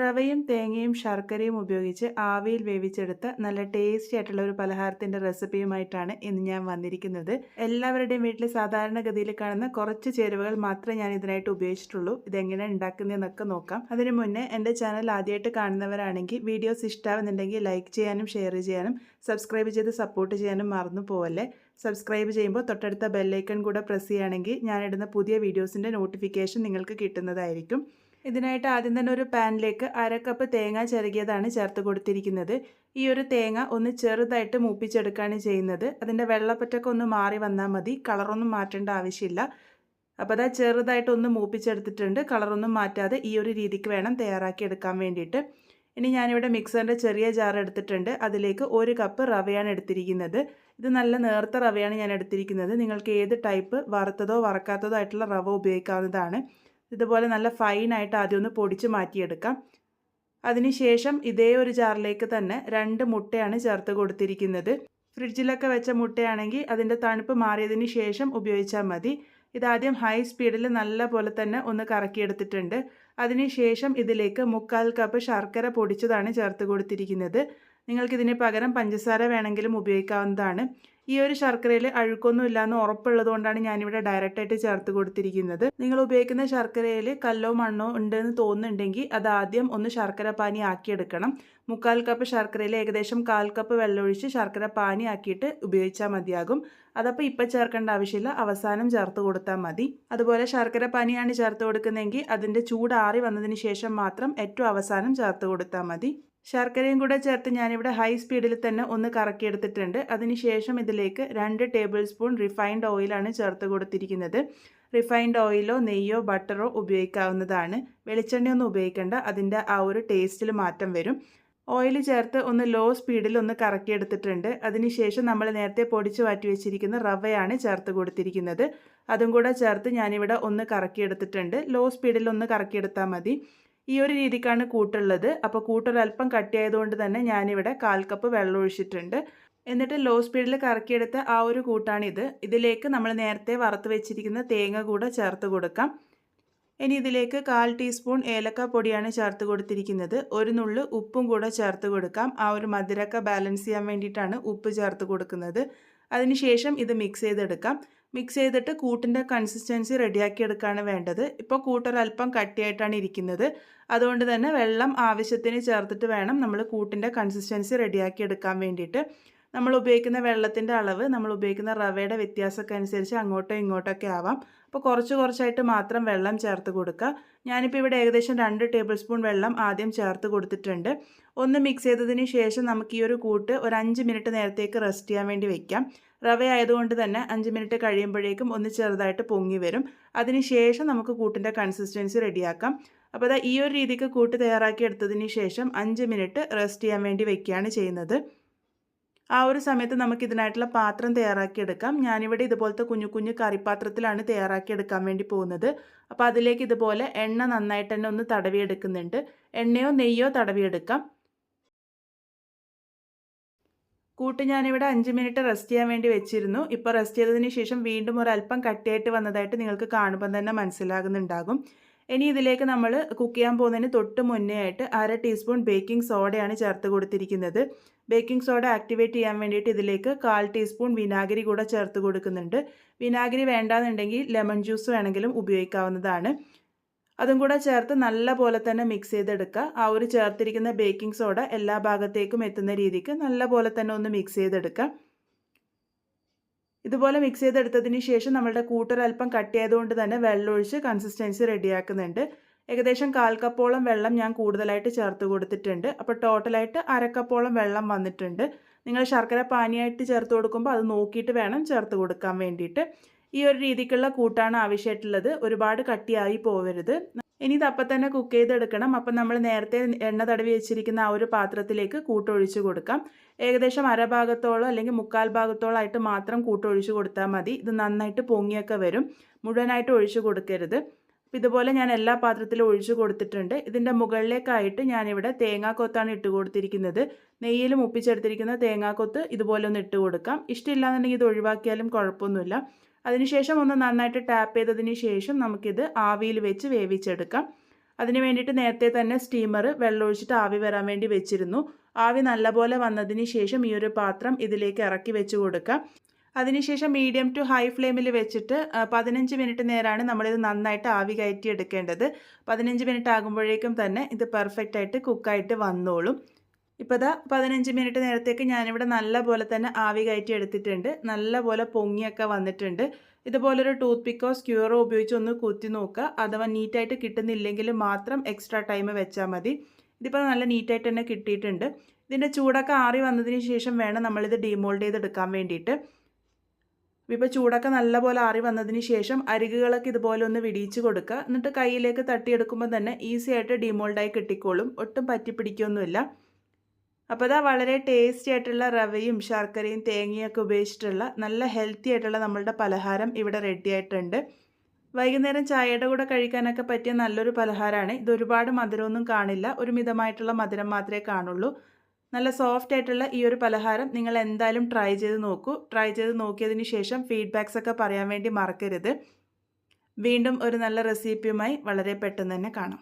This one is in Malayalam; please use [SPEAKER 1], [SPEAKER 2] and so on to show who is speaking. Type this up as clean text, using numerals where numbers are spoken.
[SPEAKER 1] റവയും തേങ്ങയും ശർക്കരയും ഉപയോഗിച്ച് ആവിയിൽ വേവിച്ചെടുത്ത നല്ല ടേസ്റ്റി ആയിട്ടുള്ള ഒരു പലഹാരത്തിൻ്റെ റെസിപ്പിയുമായിട്ടാണ് ഇന്ന് ഞാൻ വന്നിരിക്കുന്നത്. എല്ലാവരുടെയും വീട്ടിൽ സാധാരണഗതിയിൽ കാണുന്ന കുറച്ച് ചേരുവകൾ മാത്രമേ ഞാൻ ഇതിനായിട്ട് ഉപയോഗിച്ചിട്ടുള്ളൂ. ഇതെങ്ങനെയാണ് ഉണ്ടാക്കുന്നതെന്നൊക്കെ നോക്കാം. അതിനു മുന്നേ എൻ്റെ ചാനൽ ആദ്യമായിട്ട് കാണുന്നവരാണെങ്കിൽ വീഡിയോസ് ഇഷ്ടമാവുന്നുണ്ടെങ്കിൽ ലൈക്ക് ചെയ്യാനും ഷെയർ ചെയ്യാനും സബ്സ്ക്രൈബ് ചെയ്ത് സപ്പോർട്ട് ചെയ്യാനും മറന്നു പോവല്ലേ. സബ്സ്ക്രൈബ് ചെയ്യുമ്പോൾ തൊട്ടടുത്ത ബെല്ലൈക്കൺ കൂടെ പ്രസ് ചെയ്യുകയാണെങ്കിൽ ഞാനിടുന്ന പുതിയ വീഡിയോസിൻ്റെ നോട്ടിഫിക്കേഷൻ നിങ്ങൾക്ക് കിട്ടുന്നതായിരിക്കും. ഇതിനായിട്ട് ആദ്യം തന്നെ ഒരു പാനിലേക്ക് 1/2 കപ്പ് തേങ്ങ ചിരകിയതാണ് ചേർത്ത് കൊടുത്തിരിക്കുന്നത്. ഈ ഒരു തേങ്ങ ഒന്ന് ചെറുതായിട്ട് മൂപ്പിച്ചെടുക്കുകയാണ് ചെയ്യുന്നത്. അതിൻ്റെ വെള്ളപ്പറ്റൊക്കെ ഒന്ന് മാറി വന്നാൽ മതി, കളറൊന്നും മാറ്റേണ്ട ആവശ്യമില്ല. അപ്പോൾ അതാ ചെറുതായിട്ടൊന്ന് മൂപ്പിച്ചെടുത്തിട്ടുണ്ട്. കളറൊന്നും മാറ്റാതെ ഈ ഒരു രീതിക്ക് വേണം തയ്യാറാക്കി എടുക്കാൻ വേണ്ടിയിട്ട്. ഇനി ഞാനിവിടെ മിക്സറിൻ്റെ ചെറിയ ജാർ എടുത്തിട്ടുണ്ട്. അതിലേക്ക് 1 കപ്പ് റവയാണ് എടുത്തിരിക്കുന്നത്. ഇത് നല്ല നേർത്ത റവയാണ് ഞാൻ എടുത്തിരിക്കുന്നത്. നിങ്ങൾക്ക് ഏത് ടൈപ്പ് വറുത്തതോ വറക്കാത്തതോ ആയിട്ടുള്ള റവ ഉപയോഗിക്കാവുന്നതാണ്. ഇതുപോലെ നല്ല ഫൈനായിട്ട് ആദ്യം ഒന്ന് പൊടിച്ച് മാറ്റിയെടുക്കാം. അതിനുശേഷം ഇതേ ഒരു ജാറിലേക്ക് തന്നെ 2 മുട്ടയാണ് ചേർത്ത് കൊടുത്തിരിക്കുന്നത്. ഫ്രിഡ്ജിലൊക്കെ വെച്ച മുട്ടയാണെങ്കിൽ അതിൻ്റെ തണുപ്പ് മാറിയതിന് ശേഷം ഉപയോഗിച്ചാൽ മതി. ഇതാദ്യം ഹൈ സ്പീഡിൽ നല്ല പോലെ തന്നെ ഒന്ന് കറക്കിയെടുത്തിട്ടുണ്ട്. അതിനുശേഷം ഇതിലേക്ക് 1/4 കപ്പ് ശർക്കര പൊടിച്ചതാണ് ചേർത്ത് കൊടുത്തിരിക്കുന്നത്. നിങ്ങൾക്കിതിന് പകരം പഞ്ചസാര വേണമെങ്കിലും ഉപയോഗിക്കാവുന്നതാണ്. ഈ ഒരു ശർക്കരയിൽ അഴുക്കൊന്നും ഇല്ലയെന്ന് ഉറപ്പുള്ളതുകൊണ്ടാണ് ഞാനിവിടെ ഡയറക്റ്റായിട്ട് ചേർത്ത് കൊടുത്തിരിക്കുന്നത്. നിങ്ങൾ ഉപയോഗിക്കുന്ന ശർക്കരയിൽ കല്ലോ മണ്ണോ ഉണ്ടെന്ന് തോന്നുന്നുണ്ടെങ്കിൽ അത് ആദ്യം ഒന്ന് ശർക്കര പാനി ആക്കിയെടുക്കണം. 1/4 കപ്പ് ശർക്കരയിൽ ഏകദേശം 1/4 കപ്പ് വെള്ളമൊഴിച്ച് ശർക്കര പാനി ആക്കിയിട്ട് ഉപയോഗിച്ചാൽ മതിയാകും. അതപ്പോൾ ഇപ്പം ചേർക്കേണ്ട ആവശ്യമില്ല, അവസാനം ചേർത്ത് കൊടുത്താൽ മതി. അതുപോലെ ശർക്കര പാനിയാണ് ചേർത്ത് കൊടുക്കുന്നതെങ്കിൽ അതിൻ്റെ ചൂടാറി വന്നതിന് ശേഷം മാത്രം ഏറ്റവും അവസാനം ചേർത്ത് കൊടുത്താൽ മതി. ശർക്കരയും കൂടെ ചേർത്ത് ഞാനിവിടെ ഹൈ സ്പീഡിൽ തന്നെ ഒന്ന് കറക്കിയെടുത്തിട്ടുണ്ട്. അതിനുശേഷം ഇതിലേക്ക് 2 ടേബിൾ സ്പൂൺ റിഫൈൻഡ് ഓയിലാണ് ചേർത്ത് കൊടുത്തിരിക്കുന്നത്. റിഫൈൻഡ് ഓയിലോ നെയ്യോ ബട്ടറോ ഉപയോഗിക്കാവുന്നതാണ്. വെളിച്ചെണ്ണയൊന്നും ഉപയോഗിക്കേണ്ട, അതിൻ്റെ ആ ഒരു ടേസ്റ്റിൽ മാറ്റം വരും. ഓയിൽ ചേർത്ത് ഒന്ന് ലോ സ്പീഡിൽ ഒന്ന് കറക്കിയെടുത്തിട്ടുണ്ട്. അതിനുശേഷം നമ്മൾ നേരത്തെ പൊടിച്ച് മാറ്റി വെച്ചിരിക്കുന്ന റവയാണ് ചേർത്ത് കൊടുത്തിരിക്കുന്നത്. അതും കൂടെ ചേർത്ത് ഞാനിവിടെ ഒന്ന് കറക്കിയെടുത്തിട്ടുണ്ട്. ലോ സ്പീഡിൽ ഒന്ന് കറക്കിയെടുത്താൽ മതി. ഈ ഒരു രീതിക്കാണ് കൂട്ടുള്ളത്. അപ്പോൾ കൂട്ടൊരല്പം കട്ടിയായതുകൊണ്ട് തന്നെ ഞാനിവിടെ 1/4 കപ്പ് വെള്ളം ഒഴിച്ചിട്ടുണ്ട്. എന്നിട്ട് ലോ സ്പീഡിൽ കറക്കിയെടുത്ത ആ ഒരു കൂട്ടാണിത്. ഇതിലേക്ക് നമ്മൾ നേരത്തെ വറുത്ത് വെച്ചിരിക്കുന്ന തേങ്ങ കൂടെ ചേർത്ത് കൊടുക്കാം. ഇനി ഇതിലേക്ക് 1/4 ടീസ്പൂൺ ഏലക്ക പൊടിയാണ് ചേർത്ത് കൊടുത്തിരിക്കുന്നത്. ഒരു നുള്ള് ഉപ്പും കൂടെ ചേർത്ത് കൊടുക്കാം. ആ ഒരു മധുരമൊക്കെ ബാലൻസ് ചെയ്യാൻ വേണ്ടിയിട്ടാണ് ഉപ്പ് ചേർത്ത് കൊടുക്കുന്നത്. അതിനുശേഷം ഇത് മിക്സ് ചെയ്തെടുക്കാം. മിക്സ് ചെയ്തിട്ട് കൂട്ടിൻ്റെ കൺസിസ്റ്റൻസി റെഡിയാക്കി എടുക്കുകയാണ് വേണ്ടത്. ഇപ്പോൾ കൂട്ടൊരല്പം കട്ടിയായിട്ടാണ് ഇരിക്കുന്നത്. അതുകൊണ്ട് തന്നെ വെള്ളം ആവശ്യത്തിന് ചേർത്തിട്ട് വേണം നമ്മൾ കൂട്ടിൻ്റെ കൺസിസ്റ്റൻസി റെഡിയാക്കി എടുക്കാൻ വേണ്ടിയിട്ട്. നമ്മൾ ഉപയോഗിക്കുന്ന വെള്ളത്തിൻ്റെ അളവ് നമ്മൾ ഉപയോഗിക്കുന്ന റവയുടെ വ്യത്യാസമൊക്കെ അനുസരിച്ച് അങ്ങോട്ടോ ഇങ്ങോട്ടൊക്കെ ആവാം. അപ്പോൾ കുറച്ചായിട്ട് മാത്രം വെള്ളം ചേർത്ത് കൊടുക്കുക. ഞാനിപ്പോൾ ഇവിടെ ഏകദേശം 2 ടേബിൾ സ്പൂൺ വെള്ളം ആദ്യം ചേർത്ത് കൊടുത്തിട്ടുണ്ട്. ഒന്ന് മിക്സ് ചെയ്തതിന് ശേഷം നമുക്ക് ഈ ഒരു കൂട്ട് ഒരു 5 മിനിറ്റ് നേരത്തേക്ക് റെസ്റ്റ് ചെയ്യാൻ വേണ്ടി വെക്കാം. റവ ആയതുകൊണ്ട് തന്നെ 5 മിനിറ്റ് കഴിയുമ്പോഴേക്കും ഒന്ന് ചെറുതായിട്ട് പൊങ്ങി വരും. അതിനുശേഷം നമുക്ക് കൂട്ടിൻ്റെ കൺസിസ്റ്റൻസി റെഡിയാക്കാം. അപ്പോൾ ഈ ഒരു രീതിക്ക് കൂട്ട് തയ്യാറാക്കി എടുത്തതിന് ശേഷം 5 മിനിറ്റ് റെസ്റ്റ് ചെയ്യാൻ വേണ്ടി വെക്കുകയാണ് ചെയ്യുന്നത്. ആ ഒരു സമയത്ത് നമുക്ക് ഇതിനായിട്ടുള്ള പാത്രം തയ്യാറാക്കി എടുക്കാം. ഞാനിവിടെ ഇതുപോലത്തെ കുഞ്ഞു കറിപ്പാത്രത്തിലാണ് തയ്യാറാക്കി എടുക്കാൻ വേണ്ടി പോകുന്നത്. അപ്പോൾ അതിലേക്ക് ഇതുപോലെ എണ്ണ നന്നായിട്ട് തന്നെ ഒന്ന് തടവിയെടുക്കുന്നുണ്ട്. എണ്ണയോ നെയ്യോ തടവിയെടുക്കാം. കൂട്ട് ഞാനിവിടെ 5 മിനിറ്റ് റെസ്റ്റ് ചെയ്യാൻ വേണ്ടി വെച്ചിരുന്നു. ഇപ്പോൾ റെസ്റ്റ് ചെയ്തതിന് ശേഷം വീണ്ടും ഒരല്പം കട്ടിയായിട്ട് വന്നതായിട്ട് നിങ്ങൾക്ക് കാണുമ്പോൾ തന്നെ മനസ്സിലാകുന്നുണ്ടാകും. ഇനി ഇതിലേക്ക് നമ്മൾ കുക്ക് ചെയ്യാൻ പോകുന്നതിന് തൊട്ട് മുന്നേ ആയിട്ട് 1/2 ടീസ്പൂൺ ബേക്കിംഗ് സോഡയാണ് ചേർത്ത് കൊടുത്തിരിക്കുന്നത്. ബേക്കിംഗ് സോഡ ആക്ടിവേറ്റ് ചെയ്യാൻ വേണ്ടിയിട്ട് ഇതിലേക്ക് 1/4 ടീസ്പൂൺ വിനാഗിരി കൂടെ ചേർത്ത് കൊടുക്കുന്നുണ്ട്. വിനാഗിരി വേണ്ടാന്നുണ്ടെങ്കിൽ ലെമൺ ജ്യൂസ് വേണമെങ്കിലും ഉപയോഗിക്കാവുന്നതാണ്. അതും കൂടെ ചേർത്ത് നല്ല പോലെ തന്നെ മിക്സ് ചെയ്തെടുക്കുക. ആ ഒരു ചേർത്തിരിക്കുന്ന ബേക്കിംഗ് സോഡ എല്ലാ ഭാഗത്തേക്കും എത്തുന്ന രീതിക്ക് നല്ല പോലെ തന്നെ ഒന്ന് മിക്സ് ചെയ്തെടുക്കുക. ഇതുപോലെ മിക്സ് ചെയ്തെടുത്തതിന് ശേഷം നമ്മളുടെ കൂട്ടൊരല്പം കട്ടിയായതുകൊണ്ട് തന്നെ വെള്ളമൊഴിച്ച് കൺസിസ്റ്റൻസി റെഡിയാക്കുന്നുണ്ട്. ഏകദേശം 1/4 കപ്പോളം വെള്ളം ഞാൻ കൂടുതലായിട്ട് ചേർത്ത് കൊടുത്തിട്ടുണ്ട്. അപ്പോൾ ടോട്ടലായിട്ട് 1/2 കപ്പോളം വെള്ളം വന്നിട്ടുണ്ട്. നിങ്ങൾ ശർക്കര പാനിയായിട്ട് ചേർത്ത് കൊടുക്കുമ്പോൾ അത് നോക്കിയിട്ട് വേണം ചേർത്ത് കൊടുക്കാൻ വേണ്ടിയിട്ട്. ഈ ഒരു രീതിക്കുള്ള കൂട്ടാണ് ആവശ്യമായിട്ടുള്ളത്. ഒരുപാട് കട്ടിയായി പോവരുത്. ഇനി ഇതപ്പം തന്നെ കുക്ക് ചെയ്തെടുക്കണം. അപ്പം നമ്മൾ നേരത്തെ എണ്ണ തടവി വെച്ചിരിക്കുന്ന ആ ഒരു പാത്രത്തിലേക്ക് കൂട്ടൊഴിച്ച് കൊടുക്കാം. ഏകദേശം അരഭാഗത്തോളം അല്ലെങ്കിൽ 1/4 ഭാഗത്തോളം ആയിട്ട് മാത്രം കൂട്ടൊഴിച്ച് കൊടുത്താൽ മതി. ഇത് നന്നായിട്ട് പൊങ്ങിയൊക്കെ വരും. മുഴുവനായിട്ട് ഒഴിച്ച് കൊടുക്കരുത്. അപ്പോൾ ഇതുപോലെ ഞാൻ എല്ലാ പാത്രത്തിലും ഒഴിച്ച് കൊടുത്തിട്ടുണ്ട്. ഇതിൻ്റെ മുകളിലേക്കായിട്ട് ഞാനിവിടെ തേങ്ങാക്കൊത്താണ് ഇട്ട് കൊടുത്തിരിക്കുന്നത്. നെയ്യിൽ മുപ്പിച്ചെടുത്തിരിക്കുന്ന തേങ്ങാക്കൊത്ത് ഇതുപോലെ ഒന്ന് ഇട്ട് കൊടുക്കാം. ഇഷ്ടമില്ലാന്നുണ്ടെങ്കിൽ ഇത് ഒഴിവാക്കിയാലും കുഴപ്പമൊന്നുമില്ല. അതിനുശേഷം ഒന്ന് നന്നായിട്ട് ടാപ്പ് ചെയ്തതിന് ശേഷം നമുക്കിത് ആവിയിൽ വെച്ച് വേവിച്ചെടുക്കാം. അതിന് വേണ്ടിയിട്ട് നേരത്തെ തന്നെ സ്റ്റീമർ വെള്ളമൊഴിച്ചിട്ട് ആവി വരാൻ വേണ്ടി വെച്ചിരുന്നു. ആവി നല്ലപോലെ വന്നതിന് ശേഷം ഈ ഒരു പാത്രം ഇതിലേക്ക് ഇറക്കി വെച്ച് കൊടുക്കാം. അതിനുശേഷം മീഡിയം ടു ഹൈ ഫ്ലെയിമിൽ വെച്ചിട്ട് 15 മിനിറ്റ് നേരമാണ് നമ്മളിത് നന്നായിട്ട് ആവി കയറ്റി എടുക്കേണ്ടത്. 15 മിനിറ്റ് ആകുമ്പോഴേക്കും തന്നെ ഇത് പെർഫെക്റ്റ് ആയിട്ട് കുക്കായിട്ട് വന്നോളും. ഇപ്പോൾ ഇതാ 15 മിനിറ്റ് നേരത്തേക്ക് ഞാനിവിടെ നല്ല പോലെ തന്നെ ആവി കയറ്റി എടുത്തിട്ടുണ്ട്. നല്ല പോലെ പൊങ്ങിയൊക്കെ വന്നിട്ടുണ്ട്. ഇതുപോലൊരു ടൂത്ത് പിക്കോ സ്ക്യൂറോ ഉപയോഗിച്ച് ഒന്ന് കുത്തി നോക്കുക. അഥവാ നീറ്റായിട്ട് കിട്ടുന്നില്ലെങ്കിൽ മാത്രം എക്സ്ട്രാ ടൈം വെച്ചാൽ മതി. ഇതിപ്പോൾ നല്ല നീറ്റായിട്ട് തന്നെ കിട്ടിയിട്ടുണ്ട്. ഇതിൻ്റെ ചൂടൊക്കെ ആറി വന്നതിന് ശേഷം വേണം നമ്മളിത് ഡീമോൾഡ് ചെയ്തെടുക്കാൻ വേണ്ടിയിട്ട്. ഇപ്പോൾ ചൂടൊക്കെ നല്ലപോലെ ആറി വന്നതിന് ശേഷം അരികുകളൊക്കെ ഇതുപോലെ ഒന്ന് വിടിയിച്ച് കൊടുക്കുക. എന്നിട്ട് കയ്യിലേക്ക് തട്ടിയെടുക്കുമ്പോൾ തന്നെ ഈസി ആയിട്ട് ഡീമോൾഡായി കിട്ടിക്കോളും. ഒട്ടും പറ്റിപ്പിടിക്കൊന്നുമില്ല. അപ്പോൾ ഇതാ വളരെ ടേസ്റ്റി ആയിട്ടുള്ള റവയും ശർക്കരയും തേങ്ങയൊക്കെ ഉപയോഗിച്ചിട്ടുള്ള നല്ല ഹെൽത്തി ആയിട്ടുള്ള നമ്മളുടെ പലഹാരം ഇവിടെ റെഡി ആയിട്ടുണ്ട്. വൈകുന്നേരം ചായയുടെ കൂടെ കഴിക്കാനൊക്കെ പറ്റിയ നല്ലൊരു പലഹാരമാണ്. ഇത് ഒരുപാട് മധുരമൊന്നും കാണില്ല. ഒരു മിതമായിട്ടുള്ള മധുരം മാത്രമേ കാണുള്ളൂ. നല്ല സോഫ്റ്റ് ആയിട്ടുള്ള ഈ ഒരു പലഹാരം നിങ്ങൾ എന്തായാലും ട്രൈ ചെയ്ത് നോക്കൂ. ട്രൈ ചെയ്ത് നോക്കിയതിന് ശേഷം ഫീഡ്ബാക്സ് ഒക്കെ പറയാൻ വേണ്ടി മറക്കരുത്. വീണ്ടും ഒരു നല്ല റെസിപ്പിയുമായി വളരെ പെട്ടെന്ന് തന്നെ കാണാം.